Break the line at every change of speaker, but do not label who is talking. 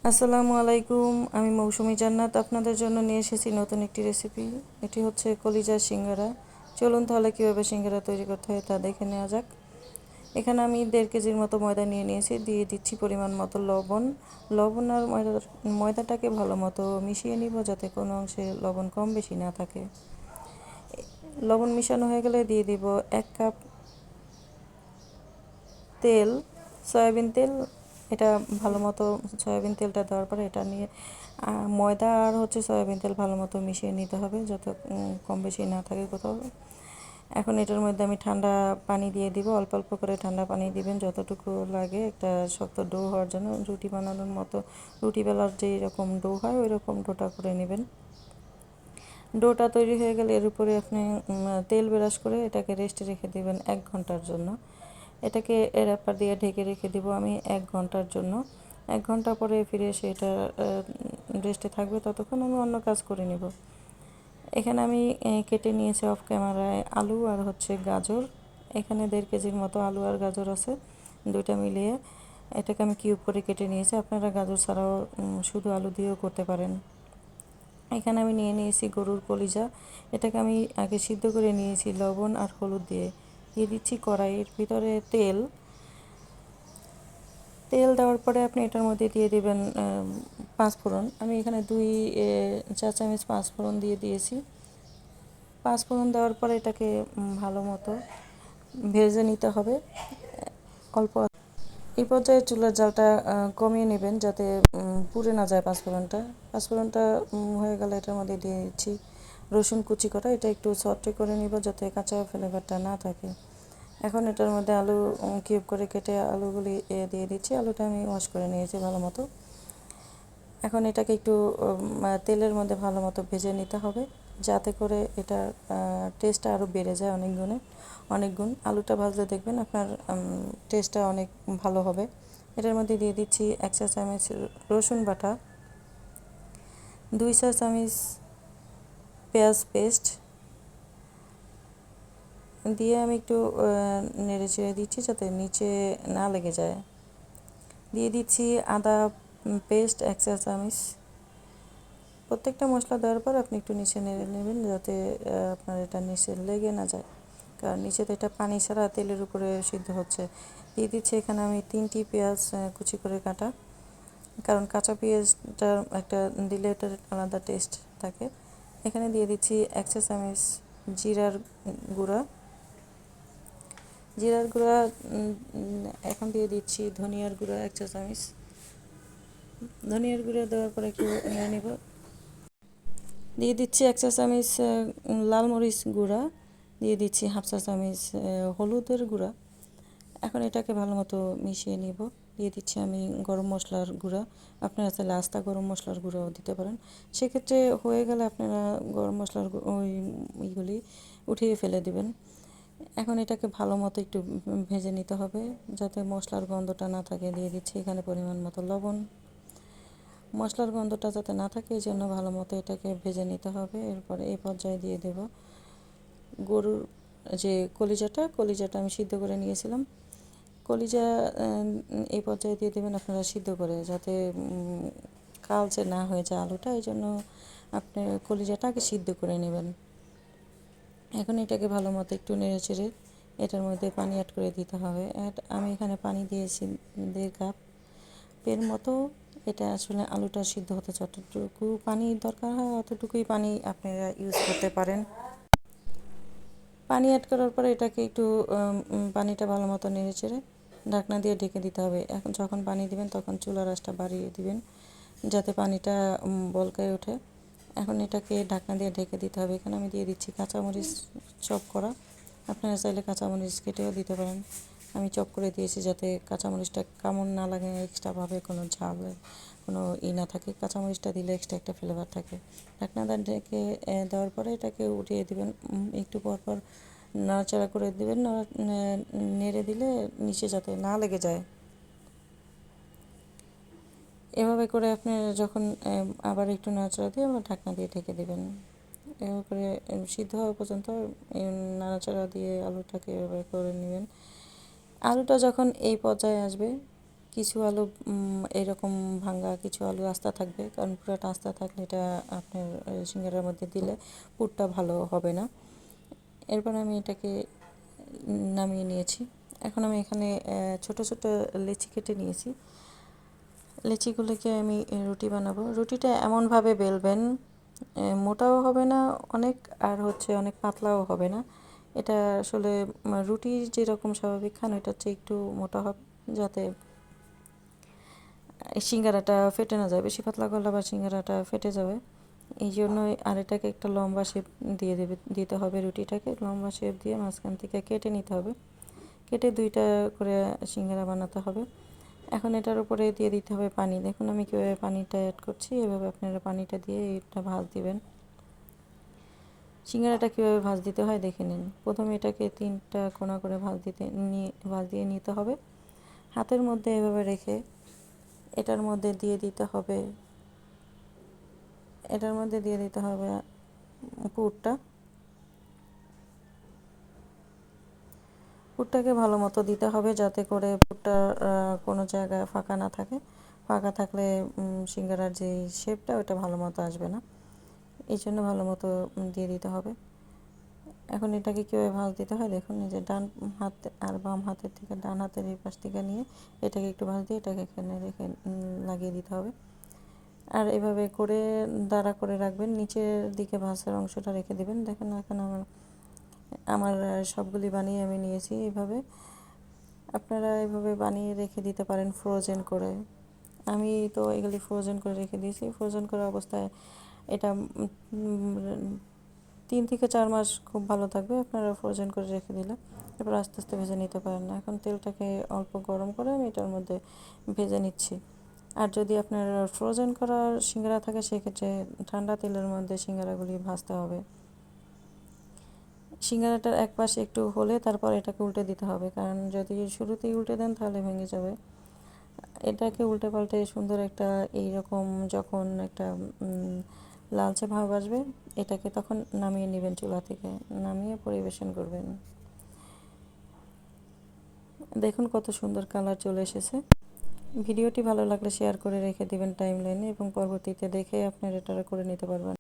আসসালামু আলাইকুম। আমি মৌসুমী জান্নাত আপনাদের জন্য নিয়ে এসেছি নতুন একটি রেসিপি। এটি হচ্ছে কলিজার সিঙ্গারা। চলুন তাহলে কীভাবে সিঙ্গারা তৈরি করতে হয় তা দেখে নেওয়া যাক। এখানে আমি 1.5 কেজির মতো ময়দা নিয়ে নিয়েছি। দিয়ে দিচ্ছি পরিমাণ মতো লবণ। লবণ আর ময়দাটাকে ভালো মতো মিশিয়ে নিব, যাতে কোনো অংশে লবণ কম বেশি না থাকে। লবণ মিশানো হয়ে গেলে দিয়ে দিব 1 কাপ তেল, সয়াবিন তেল। এটা ভালো মতো সয়াবিন তেলটা দেওয়ার পরে এটা নিয়ে ময়দা আর হচ্ছে সয়াবিন তেল ভালো মতো মিশিয়ে নিতে হবে, যাতে কম বেশি না থাকে কোথাও। এখন এটার মধ্যে আমি ঠান্ডা পানি দিয়ে দিব। অল্প অল্প করে ঠান্ডা পানি দিবেন, যতটুকু লাগে একটা শক্ত ডো হওয়ার জন্য। রুটি বানানোর মতো, রুটি বেলার যেই রকম ডো হয় ওই রকম ডোটা করে নেবেন। ডোটা তৈরি হয়ে গেলে এর উপরে আপনি তেল ব্রাশ করে এটাকে রেস্টে রেখে দেবেন 1 ঘন্টার জন্য। এটাকে র্যাপার দিয়ে ঢেকে রেখে দিব আমি 1 ঘন্টার জন্য। 1 ঘন্টা পরে ফিরে এসে এটা রেস্টে থাকবে, ততক্ষণ আমি অন্য কাজ করে নেব। এখানে আমি কেটে নিয়েছি অফ ক্যামেরায় আলু আর হচ্ছে গাজর। এখানে 1.5 কেজির মতো আলু আর গাজর আছে, দুইটা মিলিয়ে এটাকে আমি কিউব করে কেটে নিয়েছি। আপনারা গাজর ছাড়াও শুধু আলু দিয়েও করতে পারেন। এখানে আমি নিয়ে নিয়েছি গরুর কলিজা। এটাকে আমি আগে সিদ্ধ করে নিয়েছি লবণ আর হলুদ দিয়ে। দিয়ে দিচ্ছি কড়াইয়ের ভিতরে তেল। তেল দেওয়ার পরে আপনি এটার মধ্যে দিয়ে দেবেন পাঁচফোড়ন। আমি এখানে 2 চা চামচ পাঁচফোড়ন দিয়ে দিয়েছি। পাঁচফোড়ন দেওয়ার পরে এটাকে ভালো মতো ভেজে নিতে হবে অল্প। এই পর্যায়ে চুলার জালটা কমিয়ে নেবেন, যাতে পুড়ে না যায় পাঁচফোড়নটা। পাঁচফোড়নটা হয়ে গেলে এটার মধ্যে দিয়ে দিচ্ছি রসুন কুচি করা। এটা একটু সফট করে নিব, যাতে কাঁচা ফ্লেভারটা না থাকে। এখন এটার মধ্যে আলু কিউব করে কেটে আলুগুলি দিয়ে দিচ্ছি। আলুটা আমি ওয়াশ করে নিয়েছি ভালো মতো। এখন এটাকে একটু তেলের মধ্যে ভালো মতো ভেজে নিতে হবে, যাতে করে এটার টেস্টটা আরও বেড়ে যায় অনেক গুণ। আলুটা ভাজলে দেখবেন আপনার টেস্টটা অনেক ভালো হবে। এটার মধ্যে দিয়ে দিচ্ছি 1 চা চামচ রসুন বাটা, 2 চা চামচ পেঁয়াজ পেস্ট দিয়ে আমি একটু নেড়ে চেড়ে দিচ্ছি, যাতে নিচে না লেগে যায়। দিয়ে দিচ্ছি আদা পেস্ট 1 চা চামচ। প্রত্যেকটা মশলা দেওয়ার পর আপনি একটু নিচে নেড়ে নেবেন, যাতে আপনার এটা নিচে লেগে না যায়, কারণ নিচে তো এটা পানি ছাড়া তেলের উপরে সিদ্ধ হচ্ছে। দিয়ে দিচ্ছি এখানে আমি 3টি পেঁয়াজ কুচি করে কাটা, কারণ কাঁচা পেঁয়াজটা একটা দিলে এটার আলাদা টেস্ট থাকে। এখানে দিয়ে দিচ্ছি 1 চা চামচ জিরার গুঁড়া। এখন দিয়ে দিচ্ছি ধনিয়ার গুঁড়া 1 চা চামচ। ধনিয়ার গুঁড়া দেওয়ার পর একটু নেড়ে নেব। দিয়ে দিচ্ছি 1 চা চামচ লাল মরিচ গুঁড়া। দিয়ে দিচ্ছি হাফ চা চামচ হলুদের গুঁড়া। এখন এটাকে ভালো মতো মিশিয়ে নিব। দিয়ে দিচ্ছি আমি গরম মশলার গুঁড়া। আপনারা চাইলে আস্তা গরম মশলার গুঁড়াও দিতে পারেন। সেক্ষেত্রে হয়ে গেলে আপনারা গরম মশলার ওইগুলি উঠিয়ে ফেলে দিবেন। এখন এটাকে ভালো মতো একটু ভেজে নিতে হবে, যাতে মশলার গন্ধটা না থাকে। দিয়ে দিচ্ছি এখানে পরিমাণ মতো লবণ। মশলার গন্ধটা যাতে না থাকে, এই জন্য ভালো মতো এটাকে ভেজে নিতে হবে। এরপরে এই পর্যায়ে দিয়ে দেব গরুর যে কলিজাটা আমি সিদ্ধ করে নিয়েছিলাম। কলিজা এই পর্যায়ে দিয়ে দেবেন আপনারা সিদ্ধ করে, যাতে কালচে না হয়ে যায় আলুটা। এই জন্য আপনি কলিজাটা আগে সিদ্ধ করে নেবেন। এখন এটাকে ভালো মতো একটু নেড়ে চেড়ে এটার মধ্যে পানি অ্যাড করে দিতে হবে। আমি এখানে পানি দিয়েছি 1.5 কাপের মতো। এটা আসলে আলুটা সিদ্ধ হতে যতটুকু পানি দরকার হয় অতটুকুই পানি আপনারা ইউজ করতে পারেন। পানি অ্যাড করার পরে এটাকে একটু পানিটা ভালো মতো নেড়ে চেড়ে ঢাকনা দিয়ে ঢেকে দিতে হবে। এখন যখন পানি দিবেন তখন চুলার আঁচটা বাড়িয়ে দিবেন, যাতে পানিটা বলকায় ওঠে। এখন এটাকে ঢাকনা দিয়ে ঢেকে দিতে হবে। এখানে আমি দিয়ে দিচ্ছি কাঁচামরিচ চপ করা। আপনারা চাইলে কাঁচামরিচ কেটেও দিতে পারেন। আমি চপ করে দিয়েছি, যাতে কাঁচামরিচটা কামড় না লাগে, এক্সট্রাভাবে কোনো ঝাল কোনো না থাকে। কাঁচামরিচটা দিলে এক্সট্রা একটা ফ্লেভার থাকে। ঢাকনা ঢেকে দেওয়ার পরে এটাকে উঠিয়ে দিবেন। একটু পর নাড়াচাড়া করে দেবেন, নেড়ে দিলে নিচে যাতে না লেগে যায়। এভাবে করে আপনি যখন আবার একটু নাড়াচাড়া দিয়ে আবার ঢাকনা দিয়ে ঢেকে দেবেন। এভাবে করে সিদ্ধ হওয়া পর্যন্ত নাড়াচাড়া দিয়ে আলুটাকে এভাবে করে নেবেন। আলুটা যখন এই পর্যায়ে আসবে কিছু আলু এরকম ভাঙ্গা, কিছু আলু আস্তা থাকবে, কারণ পুরোটা আস্তা থাকলে এটা আপনার সিঙ্গারার মধ্যে দিলে পুরটা ভালো হবে না। এরপর আমি এটাকে নামিয়ে নিয়েছি। এখন আমি এখানে ছোট ছোট লেচি কেটে নিয়েছি। লেচিগুলোকে আমি রুটি বানাবো। রুটিটা এমনভাবে বেলবেন, মোটাও হবে না অনেক, আর হচ্ছে অনেক পাতলাও হবে না। এটা আসলে রুটি যেরকম স্বাভাবিক খান ওইটার চেয়ে একটু মোটা হবে, যাতে সিঙ্গারাটা ফেটে না যায়। বেশি পাতলা করলে আবার সিঙ্গারাটা ফেটে যাবে। এই জন্যই, আর এটাকে একটা লম্বা শেপ দিতে হবে। রুটিটাকে লম্বা শেপ দিয়ে মাঝখান থেকে কেটে নিতে হবে। কেটে দুইটা করে সিঙ্গারা বানাতে হবে। এখন এটার উপরে দিয়ে দিতে হবে পানি। দেখুন আমি কীভাবে পানিটা অ্যাড করছি, এভাবে আপনারা পানিটা দিয়ে এটা ভাজ দিবেন। সিঙ্গারাটা কীভাবে ভাজ দিতে হয় দেখে নিন। প্রথমে এটাকে 3টা কোণা করে ভাজ দিয়ে নিতে হবে। হাতের মধ্যে এভাবে রেখে এটার মধ্যে দিয়ে দিতে হবে পুরটা। পুরটাকে ভালো মতো দিতে হবে, যাতে করে পুরটা কোনো জায়গায় ফাঁকা না থাকে। ফাঁকা থাকলে সিঙ্গারার যে শেপটা ওটা ভালো মতো আসবে না। এই জন্য ভালো মতো দিয়ে দিতে হবে। এখন এটাকে কীভাবে ভাঁজ দিতে হয় দেখুন, এই যে ডান হাত আর বাম হাতের থেকে, ডান হাতের এই পাশ থেকে নিয়ে এটাকে একটু ভাঁজ দিয়ে এটাকে এখানে রেখে লাগিয়ে দিতে হবে। আর এভাবে করে দাঁড়া করে রাখবেন, নিচের দিকে ভাঁজের অংশটা রেখে দেবেন। দেখুন এখন আমার সবগুলি বানিয়ে আমি নিয়েছি। এভাবে আপনারা এভাবে বানিয়ে রেখে দিতে পারেন ফ্রোজেন করে। আমি তো এগুলি ফ্রোজেন করে রেখে দিয়েছি। ফ্রোজেন করা অবস্থায় এটা 3 থেকে 4 মাস খুব ভালো থাকবে আপনারা ফ্রোজেন করে রেখে দিলে। এরপর আস্তে আস্তে ভেজে নিতে পারেন। এখন তেলটাকে অল্প গরম করে আমি এটার মধ্যে ভেজে নিচ্ছি। আর যদি আপনার ফ্রোজেন করা সিঙ্গারা থাকে, সেক্ষেত্রে ঠান্ডা তেলের মধ্যে সিঙ্গারাগুলি ভাজতে হবে। সিঙ্গারাটার এক পাশে একটু হলে তারপর এটাকে উল্টে দিতে হবে, কারণ যদি শুরুতেই উল্টে দেন তাহলে ভেঙে যাবে। এটাকে উল্টে পাল্টে সুন্দর একটা এইরকম যখন একটা লালচে ভাব আসবে, এটাকে তখন নামিয়ে নেবেন চুলা থেকে, নামিয়ে পরিবেশন করবেন। দেখুন কত সুন্দর কালার চলে এসেছে। ভিডিওটি ভালো লাগলে শেয়ার করে রেখে দিবেন টাইমলাইনে, এবং পরবর্তীতে দেখে আপনারা এটা করে নিতে পারবেন।